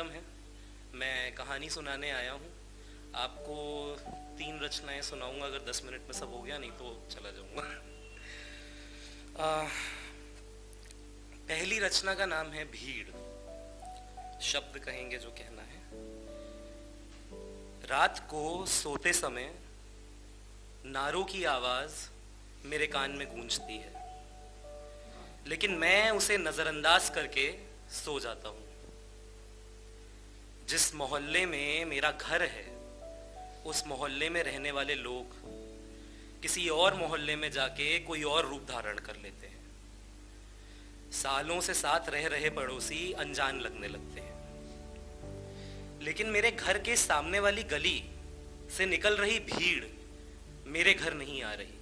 गौतम है। मैं कहानी सुनाने आया हूँ। आपको 3 रचनाएं सुनाऊंगा, अगर 10 मिनट में सब हो गया, नहीं तो चला जाऊंगा। पहली रचना का नाम है भीड़। शब्द कहेंगे जो कहना है। रात को सोते समय नारों की आवाज मेरे कान में गूंजती है, लेकिन मैं उसे नजरअंदाज करके सो जाता हूं। जिस मोहल्ले में मेरा घर है, उस मोहल्ले में रहने वाले लोग किसी और मोहल्ले में जाके कोई और रूप धारण कर लेते हैं। सालों से साथ रह रहे पड़ोसी अनजान लगने लगते हैं, लेकिन मेरे घर के सामने वाली गली से निकल रही भीड़ मेरे घर नहीं आ रही।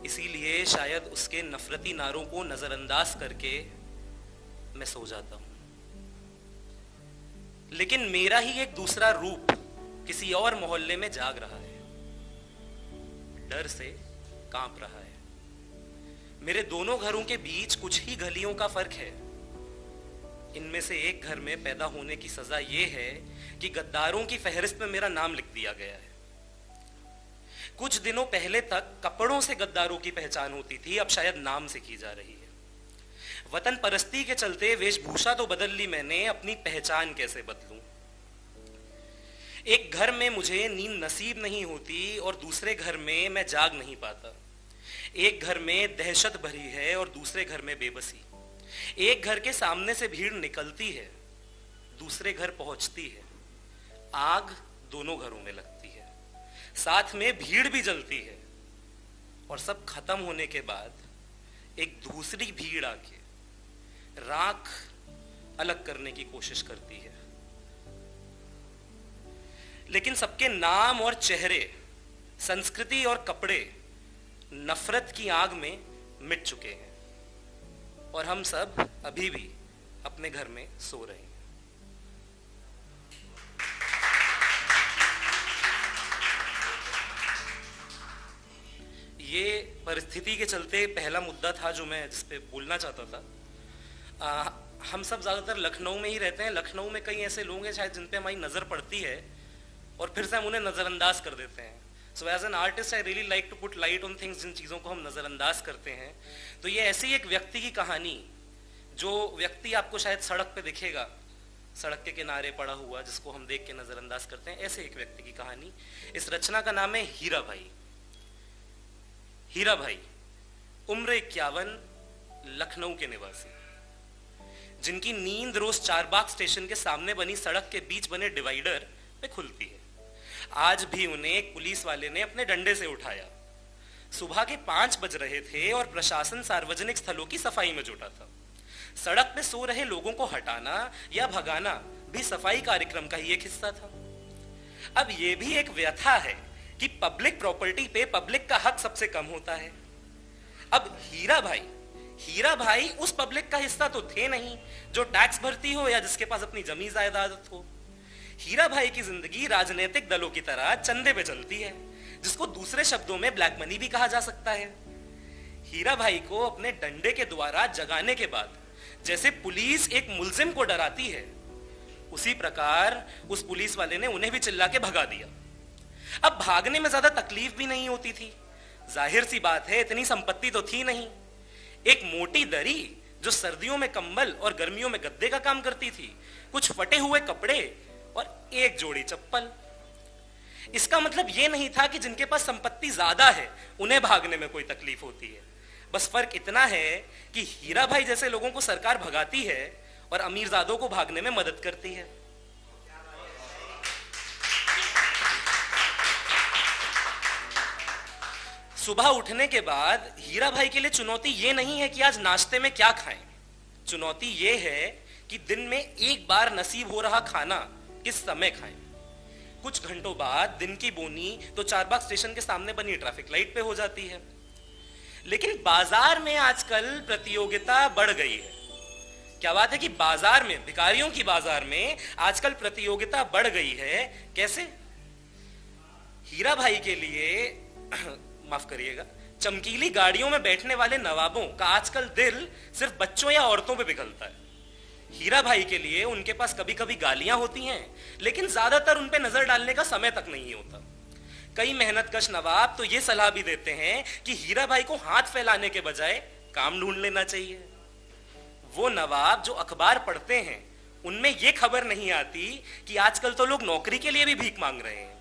इसीलिए शायद उसके नफरती नारों को नजरअंदाज करके मैं सो जाता हूं। लेकिन मेरा ही एक दूसरा रूप किसी और मोहल्ले में जाग रहा है, डर से कांप रहा है। मेरे दोनों घरों के बीच कुछ ही गलियों का फर्क है। इनमें से एक घर में पैदा होने की सजा यह है कि गद्दारों की फहरिस्त में मेरा नाम लिख दिया गया है। कुछ दिनों पहले तक कपड़ों से गद्दारों की पहचान होती थी, अब शायद नाम से की जा रही है। वतन परस्ती के चलते वेशभूषा तो बदल ली मैंने, अपनी पहचान कैसे बदलूं? एक घर में मुझे नींद नसीब नहीं होती और दूसरे घर में मैं जाग नहीं पाता। एक घर में दहशत भरी है और दूसरे घर में बेबसी। एक घर के सामने से भीड़ निकलती है, दूसरे घर पहुंचती है। आग दोनों घरों में लगती है, साथ में भीड़ भी जलती है। और सब खत्म होने के बाद एक दूसरी भीड़ आके राख अलग करने की कोशिश करती है। लेकिन सबके नाम और चेहरे, संस्कृति और कपड़े नफरत की आग में मिट चुके हैं और हम सब अभी भी अपने घर में सो रहे हैं। ये परिस्थिति के चलते पहला मुद्दा था जो मैं जिस पे बोलना चाहता था। हम सब ज्यादातर लखनऊ में ही रहते हैं। लखनऊ में कई ऐसे लोग हैं शायद जिन पे हमारी नजर पड़ती है और फिर से हम उन्हें नजरअंदाज कर देते हैं। So as an artist I really like to put light on things, जिन चीजों को हम नजरअंदाज करते हैं। तो ये ऐसी एक व्यक्ति की कहानी, जो व्यक्ति आपको शायद सड़क पे दिखेगा, सड़क के किनारे पड़ा हुआ, जिसको हम देख के नजरअंदाज करते हैं, ऐसे एक व्यक्ति की कहानी। इस रचना का नाम है हीरा भाई। हीरा भाई उम्र 51, लखनऊ के निवासी, जिनकी नींद रोज चारबाग स्टेशन के सामने बनी सड़क के बीच बने डिवाइडर पे खुलती है। आज भी उन्हें एक पुलिस वाले ने अपने डंडे से उठाया। सुबह के 5 बज रहे थे और प्रशासन सार्वजनिक स्थलों की सफाई में जुटा था। सड़क पे सो रहे लोगों को हटाना या भगाना भी सफाई कार्यक्रम का ही एक हिस्सा था। अब यह भी एक व्यथा है कि पब्लिक प्रॉपर्टी पे पब्लिक का हक सबसे कम होता है। अब हीरा भाई उस पब्लिक का हिस्सा तो थे नहीं जो टैक्स भरती हो या जिसके पास अपनी जमीन जायदाद हो। हीरा भाई की जिंदगी राजनीतिक दलों की तरह चंदे पे चलती है, जिसको दूसरे शब्दों में ब्लैक मनी भी कहा जा सकता है। हीरा भाई को अपने डंडे के द्वारा जगाने के बाद जैसे पुलिस एक मुलजिम को डराती है, उसी प्रकार उस पुलिस वाले ने उन्हें भी चिल्ला के भगा दिया। अब भागने में ज्यादा तकलीफ भी नहीं होती थी। जाहिर सी बात है, इतनी संपत्ति तो थी नहीं। एक मोटी दरी जो सर्दियों में कंबल और गर्मियों में गद्दे का काम करती थी, कुछ फटे हुए कपड़े और एक जोड़ी चप्पल। इसका मतलब यह नहीं था कि जिनके पास संपत्ति ज्यादा है उन्हें भागने में कोई तकलीफ होती है। बस फर्क इतना है कि हीरा भाई जैसे लोगों को सरकार भगाती है और अमीरजादों को भागने में मदद करती है। सुबह उठने के बाद हीरा भाई के लिए चुनौती यह नहीं है कि आज नाश्ते में क्या खाएं। चुनौती यह है कि दिन में एक बार नसीब हो रहा खाना किस समय खाएं। कुछ घंटों बाद दिन की बोनी तो चारबाग स्टेशन के सामने बनी ट्रैफिक लाइट पे हो जाती है। लेकिन बाजार में आजकल प्रतियोगिता बढ़ गई है। क्या बात है कि बाजार में, भिखारियों की बाजार में आजकल प्रतियोगिता बढ़ गई है। कैसे? हीरा भाई के लिए माफ करिएगा, चमकीली गाड़ियों में बैठने वाले नवाबों का आजकल दिल सिर्फ बच्चों या औरतों पे पिघलता है। हीरा भाई के लिए उनके पास कभी कभी गालियां होती हैं, लेकिन ज्यादातर उन पे नजर डालने का समय तक नहीं होता। कई मेहनतकश नवाब तो ये सलाह भी देते हैं कि हीरा भाई को हाथ फैलाने के बजाय काम ढूंढ लेना चाहिए। वो नवाब जो अखबार पढ़ते हैं उनमें यह खबर नहीं आती कि आजकल तो लोग नौकरी के लिए भी भीख मांग रहे हैं।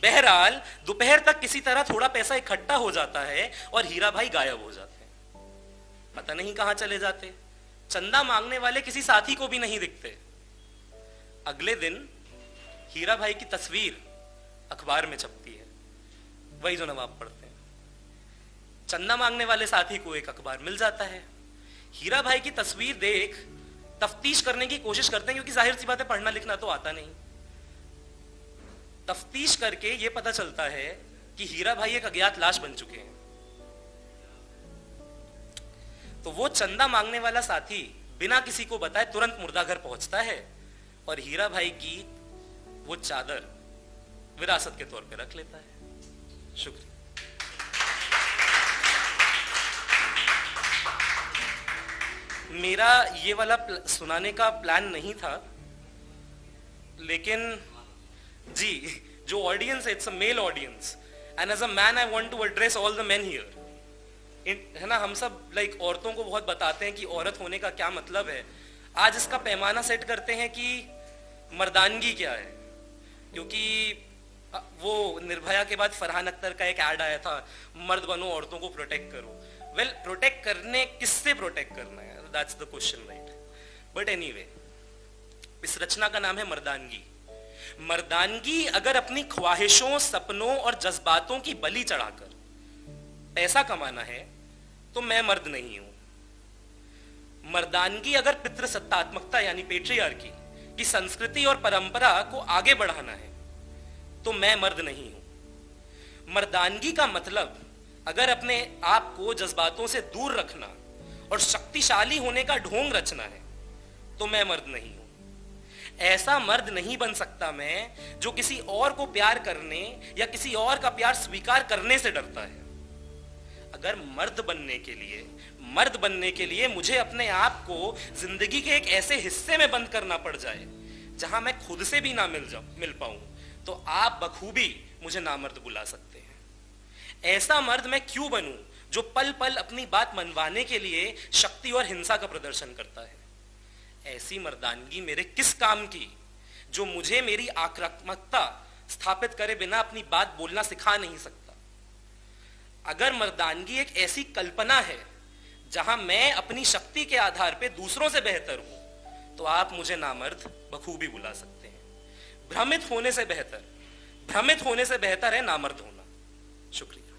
बहरहाल दोपहर तक किसी तरह थोड़ा पैसा इकट्ठा हो जाता है और हीरा भाई गायब हो जाते हैं। पता नहीं कहां चले जाते। चंदा मांगने वाले किसी साथी को भी नहीं दिखते। अगले दिन हीरा भाई की तस्वीर अखबार में छपती है, वही जो नवाब पढ़ते हैं। चंदा मांगने वाले साथी को एक अखबार मिल जाता है। हीरा भाई की तस्वीर देख तफ्तीश करने की कोशिश करते हैं, क्योंकि जाहिर सी बात है पढ़ना लिखना तो आता नहीं। तफ्तीश करके यह पता चलता है कि हीरा भाई एक अज्ञात लाश बन चुके हैं। तो वो चंदा मांगने वाला साथी बिना किसी को बताए तुरंत मुर्दाघर पहुंचता है और हीरा भाई की वो चादर विरासत के तौर पे रख लेता है। शुक्रिया। मेरा ये वाला सुनाने का प्लान नहीं था, लेकिन जी जो ऑडियंस है, it's a male audience and as a man I want to address all the men here. है ना, हम सब लाइक औरतों को बहुत बताते हैं कि औरत होने का क्या मतलब है। आज इसका पैमाना सेट करते हैं कि मर्दानगी क्या है, क्योंकि वो निर्भया के बाद फरहान अख्तर का एक ऐड आया था, मर्द बनो औरतों को प्रोटेक्ट करो। वेल, प्रोटेक्ट करने किससे प्रोटेक्ट करना है, that's the question, right. But anyway, इस रचना का नाम है मर्दानगी। मर्दानगी अगर अपनी ख्वाहिशों, सपनों और जज्बातों की बलि चढ़ाकर पैसा कमाना है तो मैं मर्द नहीं हूं। मर्दानगी अगर पितृसत्तात्मकता यानी पेट्रियार्की की संस्कृति और परंपरा को आगे बढ़ाना है तो मैं मर्द नहीं हूं। मर्दानगी का मतलब अगर अपने आप को जज्बातों से दूर रखना और शक्तिशाली होने का ढोंग रचना है तो मैं मर्द नहीं हूं। ऐसा मर्द नहीं बन सकता मैं जो किसी और को प्यार करने या किसी और का प्यार स्वीकार करने से डरता है। अगर मर्द बनने के लिए मुझे अपने आप को जिंदगी के एक ऐसे हिस्से में बंद करना पड़ जाए जहां मैं खुद से भी ना मिल पाऊं, तो आप बखूबी मुझे नामर्द बुला सकते हैं। ऐसा मर्द मैं क्यों बनूं जो पल पल अपनी बात मनवाने के लिए शक्ति और हिंसा का प्रदर्शन करता है। ऐसी मर्दानगी मेरे किस काम की जो मुझे मेरी आक्रामकता स्थापित करे बिना अपनी बात बोलना सिखा नहीं सकता। अगर मर्दानगी एक ऐसी कल्पना है जहां मैं अपनी शक्ति के आधार पे दूसरों से बेहतर हूं, तो आप मुझे नामर्द बखूबी बुला सकते हैं। भ्रमित होने से बेहतर है नामर्द होना। शुक्रिया।